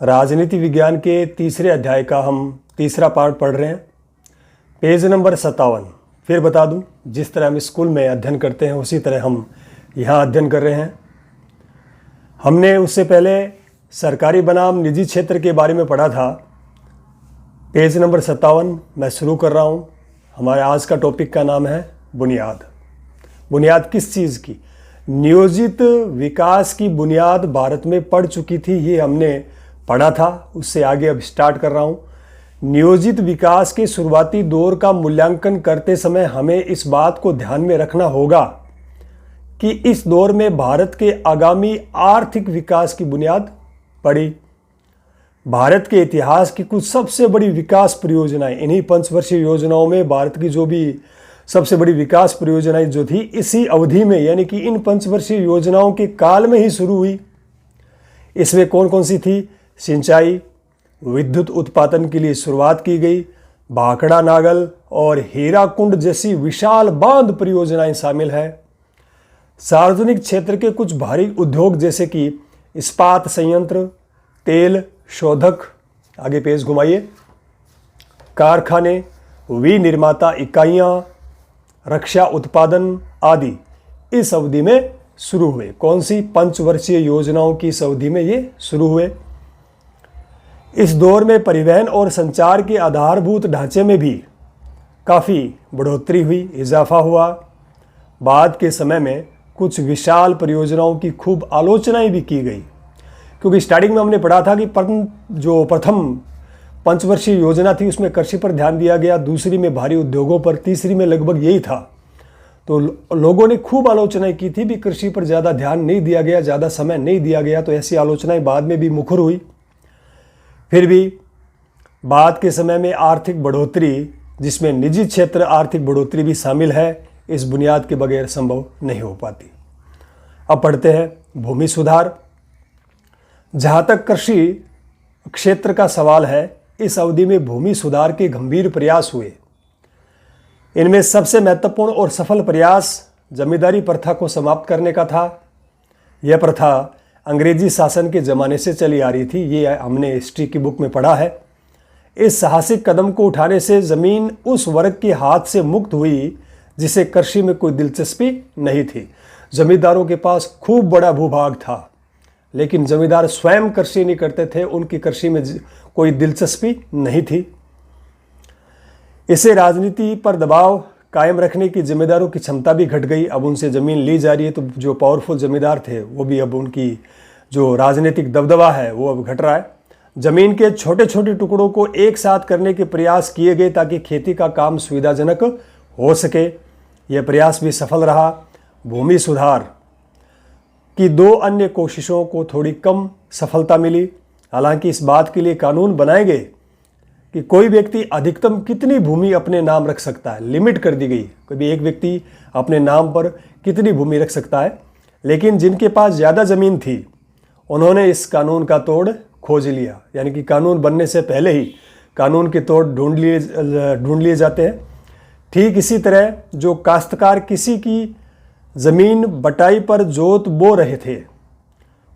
राजनीति विज्ञान के तीसरे अध्याय का हम तीसरा पार्ट पढ़ रहे हैं। Page number 57। फिर बता दूं, जिस तरह हम स्कूल में अध्ययन करते हैं उसी तरह हम यहाँ अध्ययन कर रहे हैं। हमने उससे पहले सरकारी बनाम निजी क्षेत्र के बारे में पढ़ा था। पेज नंबर 57 मैं शुरू कर रहा हूँ। हमारे आज का टॉपिक का नाम है बुनियाद। बुनियाद किस चीज़ की? नियोजित विकास की बुनियाद भारत में पड़ चुकी थी, ये हमने पढ़ा था। उससे आगे अब स्टार्ट कर रहा हूँ। नियोजित विकास के शुरुआती दौर का मूल्यांकन करते समय हमें इस बात को ध्यान में रखना होगा कि इस दौर में भारत के आगामी आर्थिक विकास की बुनियाद पड़ी। भारत के इतिहास की कुछ सबसे बड़ी विकास परियोजनाएं, इन्हीं पंचवर्षीय योजनाओं में भारत की जो भी सबसे बड़ी विकास परियोजनाएं जो थी इसी अवधि में, यानी कि इन पंचवर्षीय योजनाओं के काल में ही शुरू हुई। इसमें कौन कौन सी थी? सिंचाई, विद्युत उत्पादन के लिए शुरुआत की गई, भाखड़ा नागल और हीराकुंड जैसी विशाल बांध परियोजनाएं शामिल है। सार्वजनिक क्षेत्र के कुछ भारी उद्योग जैसे कि इस्पात संयंत्र, तेल शोधक, आगे पेज घुमाइए, कारखाने, विनिर्माता इकाइयां, रक्षा उत्पादन आदि इस अवधि में शुरू हुए। कौन सी? पंचवर्षीय योजनाओं की इस अवधि में ये शुरू हुए। इस दौर में परिवहन और संचार के आधारभूत ढांचे में भी काफ़ी बढ़ोतरी हुई, इजाफा हुआ। बाद के समय में कुछ विशाल परियोजनाओं की खूब आलोचनाएं भी की गई, क्योंकि स्टार्टिंग में हमने पढ़ा था कि प्रथम पंचवर्षीय योजना थी उसमें कृषि पर ध्यान दिया गया, दूसरी में भारी उद्योगों पर, तीसरी में लगभग यही था। तो लोगों ने खूब आलोचनाएं की थी भी कृषि पर ज़्यादा ध्यान नहीं दिया गया, ज़्यादा समय नहीं दिया गया। तो ऐसी आलोचनाएं बाद में भी मुखर हुई। फिर भी बाद के समय में आर्थिक बढ़ोतरी, जिसमें निजी क्षेत्र आर्थिक बढ़ोतरी भी शामिल है, इस बुनियाद के बगैर संभव नहीं हो पाती। अब पढ़ते हैं भूमि सुधार। जहाँ तक कृषि क्षेत्र का सवाल है, इस अवधि में भूमि सुधार के गंभीर प्रयास हुए। इनमें सबसे महत्वपूर्ण और सफल प्रयास जमींदारी प्रथा को समाप्त करने का था। यह प्रथा अंग्रेजी शासन के ज़माने से चली आ रही थी, ये हमने हिस्ट्री की बुक में पढ़ा है। इस साहसिक कदम को उठाने से ज़मीन उस वर्ग के हाथ से मुक्त हुई जिसे कृषि में कोई दिलचस्पी नहीं थी। जमींदारों के पास खूब बड़ा भूभाग था, लेकिन जमींदार स्वयं कृषि नहीं करते थे, उनकी कृषि में कोई दिलचस्पी नहीं थी। इससे राजनीति पर दबाव कायम रखने की जिम्मेदारों की क्षमता भी घट गई। अब उनसे ज़मीन ली जा रही है, तो जो पावरफुल जमींदार थे वो भी, अब उनकी जो राजनीतिक दबदबा है वो अब घट रहा है। ज़मीन के छोटे छोटे टुकड़ों को एक साथ करने के प्रयास किए गए ताकि खेती का काम सुविधाजनक हो सके। यह प्रयास भी सफल रहा। भूमि सुधार की दो अन्य कोशिशों को थोड़ी कम सफलता मिली। हालांकि इस बात के लिए कानून बनाए गए कि कोई व्यक्ति अधिकतम कितनी भूमि अपने नाम रख सकता है, लिमिट कर दी गई। कभी एक व्यक्ति अपने नाम पर कितनी भूमि रख सकता है। लेकिन जिनके पास ज़्यादा ज़मीन थी उन्होंने इस कानून का तोड़ खोज लिया, यानी कि कानून बनने से पहले ही कानून के तोड़ ढूंढ लिए जाते हैं। ठीक इसी तरह जो काश्तकार किसी की ज़मीन बटाई पर जोत बो रहे थे,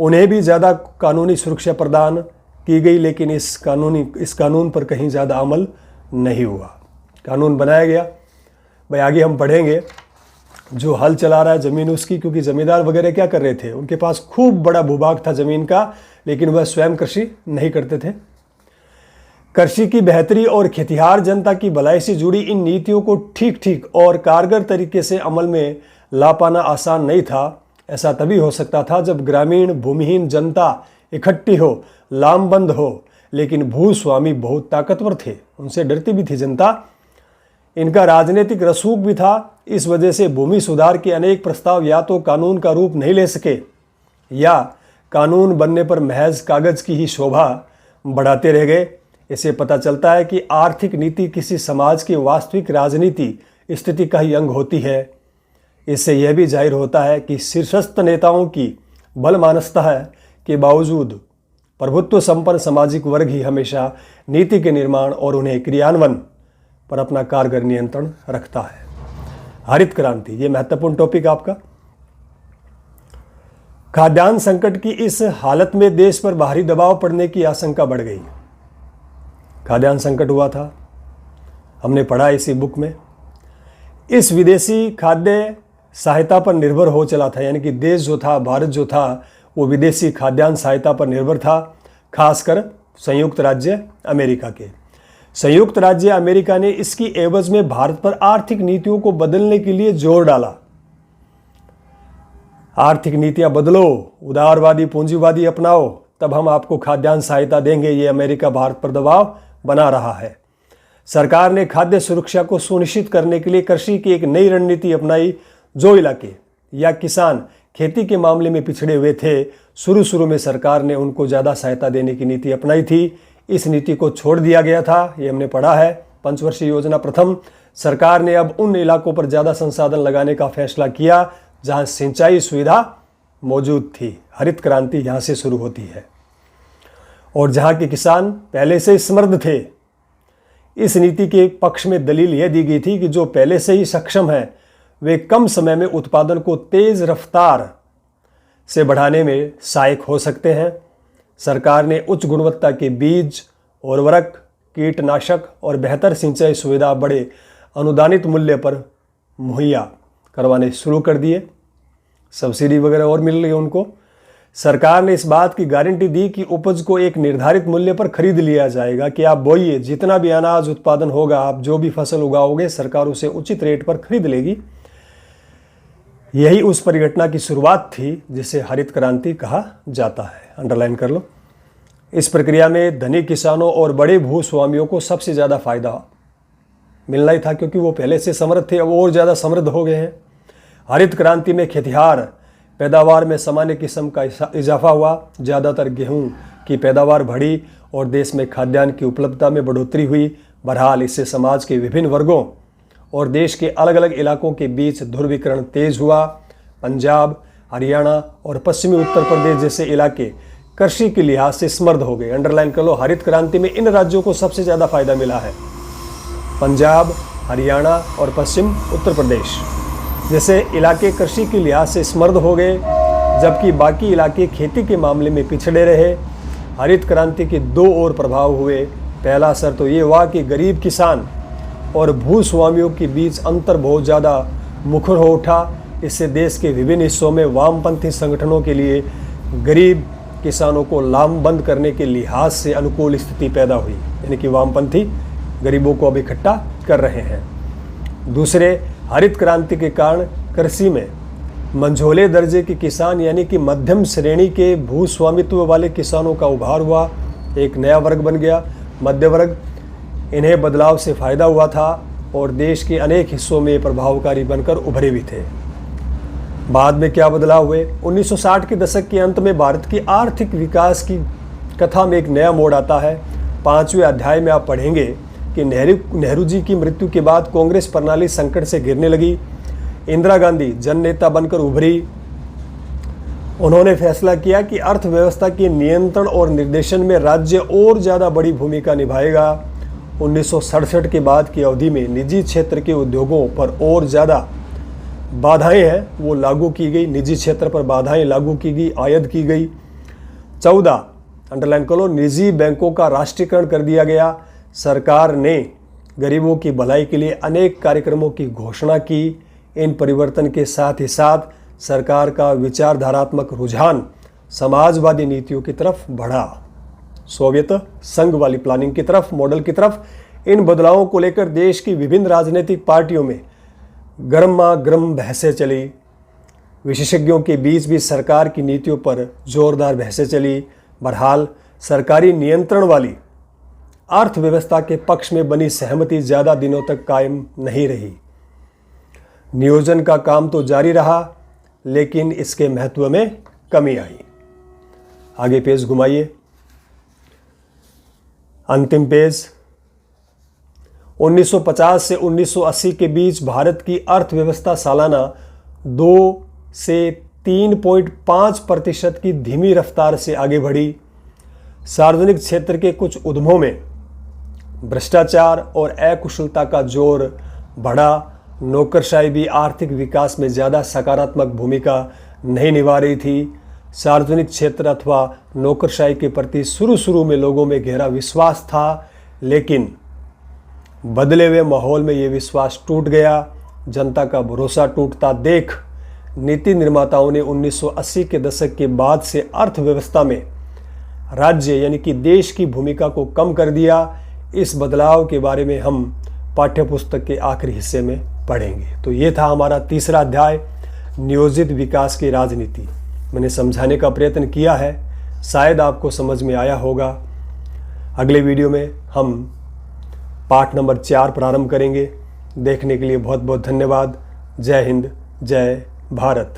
उन्हें भी ज़्यादा कानूनी सुरक्षा प्रदान की गई, लेकिन इस कानून पर कहीं ज़्यादा अमल नहीं हुआ। कानून बनाया गया, भाई आगे हम पढ़ेंगे। जो हल चला रहा है ज़मीन उसकी, क्योंकि ज़मींदार वगैरह क्या कर रहे थे, उनके पास खूब बड़ा भूभाग था ज़मीन का, लेकिन वह स्वयं कृषि नहीं करते थे। कृषि की बेहतरी और खेतिहार जनता की भलाई से जुड़ी इन नीतियों को ठीक और कारगर तरीके से अमल में ला पाना आसान नहीं था। ऐसा तभी हो सकता था जब ग्रामीण भूमिहीन जनता इकट्ठी हो, लामबंद हो, लेकिन भूस्वामी बहुत ताकतवर थे, उनसे डरती भी थी जनता। इनका राजनीतिक रसूख भी था। इस वजह से भूमि सुधार के अनेक प्रस्ताव या तो कानून का रूप नहीं ले सके या कानून बनने पर महज कागज की ही शोभा बढ़ाते रह गए। इससे पता चलता है कि आर्थिक नीति किसी समाज की वास्तविक राजनीति स्थिति का ही अंग होती है। इससे यह भी जाहिर होता है कि शीर्षस्थ नेताओं की बलमानसता के बावजूद प्रभुत्व संपन्न सामाजिक वर्ग ही हमेशा नीति के निर्माण और उन्हें क्रियान्वयन पर अपना कारगर नियंत्रण रखता है। हरित क्रांति, ये महत्वपूर्ण टॉपिक आपका। खाद्यान्न संकट की इस हालत में देश पर बाहरी दबाव पड़ने की आशंका बढ़ गई। खाद्यान्न संकट हुआ था, हमने पढ़ा इसी बुक में। इस विदेशी खाद्य सहायता पर निर्भर हो चला था, यानी कि देश जो था, भारत जो था, वो विदेशी खाद्यान्न सहायता पर निर्भर था, खासकर संयुक्त राज्य अमेरिका के। संयुक्त राज्य अमेरिका ने इसकी एवज में भारत पर आर्थिक नीतियों को बदलने के लिए जोर डाला। आर्थिक नीतियां बदलो, उदारवादी पूंजीवादी अपनाओ, तब हम आपको खाद्यान्न सहायता देंगे, ये अमेरिका भारत पर दबाव बना रहा है। सरकार ने खाद्य सुरक्षा को सुनिश्चित करने के लिए कृषि की एक नई रणनीति अपनाई। जो इलाके या किसान खेती के मामले में पिछड़े हुए थे, शुरू में सरकार ने उनको ज़्यादा सहायता देने की नीति अपनाई थी। इस नीति को छोड़ दिया गया था, ये हमने पढ़ा है। पंचवर्षीय योजना प्रथम, सरकार ने अब उन इलाकों पर ज़्यादा संसाधन लगाने का फैसला किया जहां सिंचाई सुविधा मौजूद थी। हरित क्रांति यहाँ से शुरू होती है। और जहाँ के किसान पहले से समृद्ध थे, इस नीति के पक्ष में दलील यह दी गई थी कि जो पहले से ही सक्षम हैं वे कम समय में उत्पादन को तेज रफ्तार से बढ़ाने में सहायक हो सकते हैं। सरकार ने उच्च गुणवत्ता के बीज, उर्वरक, कीटनाशक और बेहतर सिंचाई सुविधा बड़े अनुदानित मूल्य पर मुहैया करवाने शुरू कर दिए। सब्सिडी वगैरह और मिल रही है उनको। सरकार ने इस बात की गारंटी दी कि उपज को एक निर्धारित मूल्य पर खरीद लिया जाएगा कि आप बोइए, जितना भी अनाज उत्पादन होगा, आप जो भी फसल उगाओगे, सरकार उसे उचित रेट पर खरीद लेगी। यही उस परिघटना की शुरुआत थी जिसे हरित क्रांति कहा जाता है। अंडरलाइन कर लो। इस प्रक्रिया में धनी किसानों और बड़े भूस्वामियों को सबसे ज़्यादा फायदा मिलना ही था, क्योंकि वो पहले से समृद्ध थे, अब वो और ज़्यादा समृद्ध हो गए हैं। हरित क्रांति में खेतिहार पैदावार में सामान्य किस्म का इजाफा हुआ। ज़्यादातर गेहूं की पैदावार बढ़ी और देश में खाद्यान्न की उपलब्धता में बढ़ोतरी हुई। बहरहाल इससे समाज के विभिन्न वर्गों और देश के अलग अलग इलाकों के बीच ध्रुवीकरण तेज हुआ। पंजाब, हरियाणा और पश्चिमी उत्तर प्रदेश जैसे इलाके कृषि के लिहाज से समृद्ध हो गए। अंडरलाइन कर लो, हरित क्रांति में इन राज्यों को सबसे ज़्यादा फायदा मिला है। पंजाब, हरियाणा और पश्चिम उत्तर प्रदेश जैसे इलाके कृषि के लिहाज से समृद्ध हो गए, जबकि बाकी इलाके खेती के मामले में पिछड़े रहे। हरित क्रांति के दो और प्रभाव हुए। पहला असर तो ये हुआ कि गरीब किसान और भूस्वामियों के बीच अंतर बहुत ज़्यादा मुखर हो उठा। इससे देश के विभिन्न हिस्सों में वामपंथी संगठनों के लिए गरीब किसानों को लामबंद करने के लिहाज से अनुकूल स्थिति पैदा हुई, यानी कि वामपंथी गरीबों को अब इकट्ठा कर रहे हैं। दूसरे, हरित क्रांति के कारण कृषि में मंझोले दर्जे के किसान यानी कि मध्यम श्रेणी के भूस्वामित्व वाले किसानों का उभार हुआ। एक नया वर्ग बन गया, मध्य वर्ग। इन्हें बदलाव से फ़ायदा हुआ था और देश के अनेक हिस्सों में प्रभावकारी बनकर उभरे भी थे। बाद में क्या बदलाव हुए? 1960 के दशक के अंत में भारत की आर्थिक विकास की कथा में एक नया मोड़ आता है। 5वें अध्याय में आप पढ़ेंगे कि नेहरू जी की मृत्यु के बाद कांग्रेस प्रणाली संकट से घिरने लगी। इंदिरा गांधी जन नेता बनकर उभरी। उन्होंने फैसला किया कि अर्थव्यवस्था के नियंत्रण और निर्देशन में राज्य और ज़्यादा बड़ी भूमिका निभाएगा। 1967 के बाद की अवधि में निजी क्षेत्र के उद्योगों पर और ज़्यादा बाधाएं हैं वो लागू की गई। निजी क्षेत्र पर बाधाएं लागू की गई, आयद की गई। 14, अंडरलाइन करो, निजी बैंकों का राष्ट्रीयकरण कर दिया गया। सरकार ने गरीबों की भलाई के लिए अनेक कार्यक्रमों की घोषणा की। इन परिवर्तन के साथ ही साथ सरकार का विचारधारात्मक रुझान समाजवादी नीतियों की तरफ बढ़ा, सोवियत संघ वाली प्लानिंग की तरफ, मॉडल की तरफ। इन बदलावों को लेकर देश की विभिन्न राजनीतिक पार्टियों में गर्मा गर्म बहसें चली। विशेषज्ञों के बीच भी सरकार की नीतियों पर जोरदार बहसें चली। बहरहाल सरकारी नियंत्रण वाली अर्थव्यवस्था के पक्ष में बनी सहमति ज़्यादा दिनों तक कायम नहीं रही। नियोजन का काम तो जारी रहा, लेकिन इसके महत्व में कमी आई। आगे पेज घुमाइए, अंतिम पेज। 1950 से 1980 के बीच भारत की अर्थव्यवस्था सालाना 2 से 3.5% की धीमी रफ्तार से आगे बढ़ी। सार्वजनिक क्षेत्र के कुछ उद्यमों में भ्रष्टाचार और अकुशलता का जोर बढ़ा। नौकरशाही भी आर्थिक विकास में ज़्यादा सकारात्मक भूमिका नहीं निभा रही थी। सार्वजनिक क्षेत्र अथवा नौकरशाही के प्रति शुरू में लोगों में गहरा विश्वास था, लेकिन बदले हुए माहौल में ये विश्वास टूट गया। जनता का भरोसा टूटता देख नीति निर्माताओं ने 1980 के दशक के बाद से अर्थव्यवस्था में राज्य यानी कि देश की भूमिका को कम कर दिया। इस बदलाव के बारे में हम पाठ्यपुस्तक के आखिरी हिस्से में पढ़ेंगे। तो ये था हमारा तीसरा अध्याय, नियोजित विकास की राजनीति। मैंने समझाने का प्रयत्न किया है, शायद आपको समझ में आया होगा। अगले वीडियो में हम पाठ नंबर 4 प्रारंभ करेंगे। देखने के लिए बहुत बहुत धन्यवाद। जय हिंद, जय भारत।